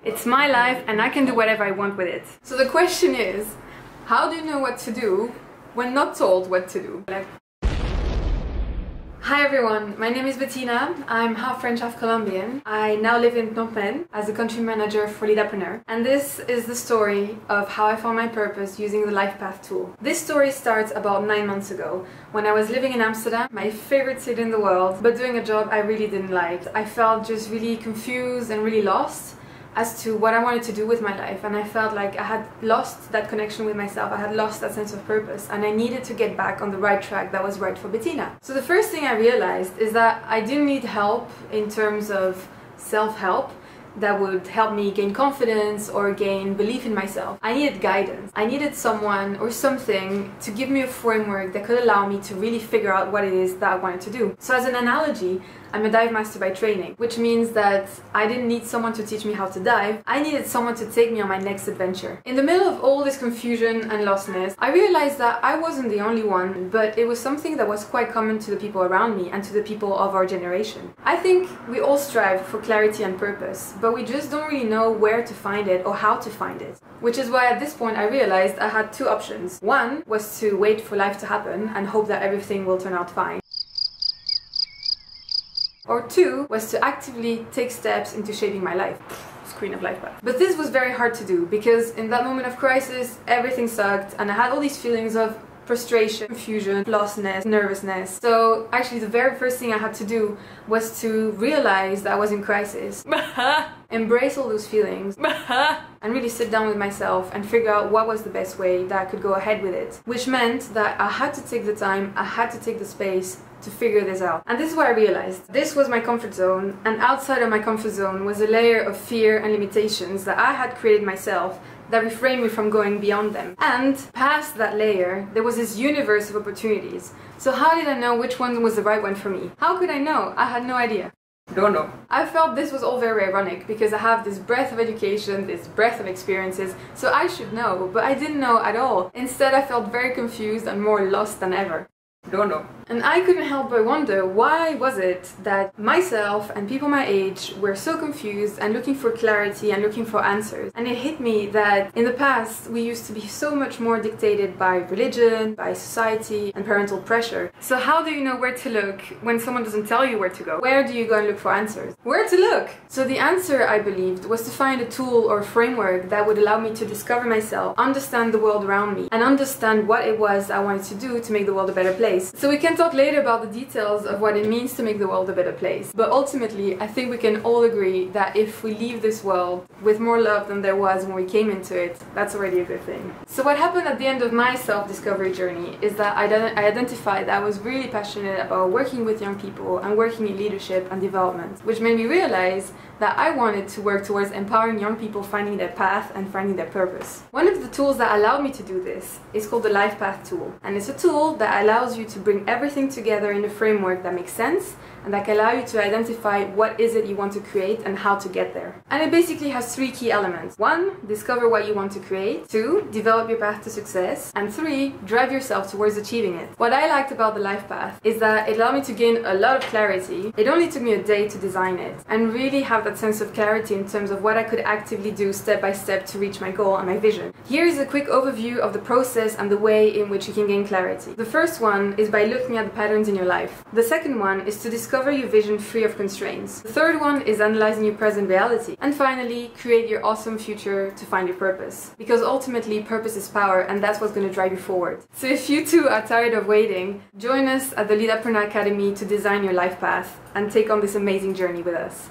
It's my life and I can do whatever I want with it. So the question is, how do you know what to do when not told what to do? Hi everyone, my name is Bettina. I'm half French, half Colombian. I now live in Phnom Penh as a country manager for Leadapreneur. And this is the story of how I found my purpose using the Lifepath tool. This story starts about 9 months ago when I was living in Amsterdam, my favorite city in the world, but doing a job I really didn't like. I felt just really confused and really lost as to what I wanted to do with my life, and I felt like I had lost that connection with myself, I had lost that sense of purpose, and I needed to get back on the right track that was right for Bettina. So the first thing I realized is that I didn't need help in terms of self-help that would help me gain confidence or gain belief in myself. I needed guidance. I needed someone or something to give me a framework that could allow me to really figure out what it is that I wanted to do. So as an analogy, I'm a dive master by training, which means that I didn't need someone to teach me how to dive, I needed someone to take me on my next adventure. In the middle of all this confusion and lostness, I realized that I wasn't the only one, but it was something that was quite common to the people around me and to the people of our generation. I think we all strive for clarity and purpose, but we just don't really know where to find it or how to find it. Which is why at this point I realized I had two options. One was to wait for life to happen and hope that everything will turn out fine. Or two was to actively take steps into shaping my life. Screen of Lifepath. But this was very hard to do because in that moment of crisis, everything sucked and I had all these feelings of frustration, confusion, lostness, nervousness. So actually the very first thing I had to do was to realize that I was in crisis. Embrace all those feelings and really sit down with myself and figure out what was the best way that I could go ahead with it. Which meant that I had to take the time, I had to take the space to figure this out. And this is what I realized. This was my comfort zone, and outside of my comfort zone was a layer of fear and limitations that I had created myself that refrained me from going beyond them. And past that layer, there was this universe of opportunities. So how did I know which one was the right one for me? How could I know? I had no idea. Don't know. I felt this was all very ironic because I have this breadth of education, this breadth of experiences, so I should know, but I didn't know at all. Instead, I felt very confused and more lost than ever. Don't know. And I couldn't help but wonder, why was it that myself and people my age were so confused and looking for clarity and looking for answers? And it hit me that in the past we used to be so much more dictated by religion, by society and parental pressure. So how do you know where to look when someone doesn't tell you where to go? Where do you go and look for answers? Where to look? So the answer, I believed, was to find a tool or framework that would allow me to discover myself, understand the world around me, and understand what it was I wanted to do to make the world a better place. So we can talk later about the details of what it means to make the world a better place. But ultimately, I think we can all agree that if we leave this world with more love than there was when we came into it, that's already a good thing. So what happened at the end of my self-discovery journey is that I identified that I was really passionate about working with young people and working in leadership and development, which made me realize that I wanted to work towards empowering young people finding their path and finding their purpose. One of the tools that allowed me to do this is called the Lifepath tool. And it's a tool that allows you to bring everything together in a framework that makes sense and that can allow you to identify what is it you want to create and how to get there. And it basically has three key elements. 1, discover what you want to create. 2, develop your path to success. And 3, drive yourself towards achieving it. What I liked about the Lifepath is that it allowed me to gain a lot of clarity. It only took me a day to design it and really have that sense of clarity in terms of what I could actively do step by step to reach my goal and my vision. Here is a quick overview of the process and the way in which you can gain clarity. The first one is by looking at the patterns in your life. The second one is to discover your vision free of constraints. The third one is analyzing your present reality. And finally, create your awesome future to find your purpose. Because ultimately, purpose is power, and that's what's going to drive you forward. So if you too are tired of waiting, join us at the Leadapreneur Academy to design your life path and take on this amazing journey with us.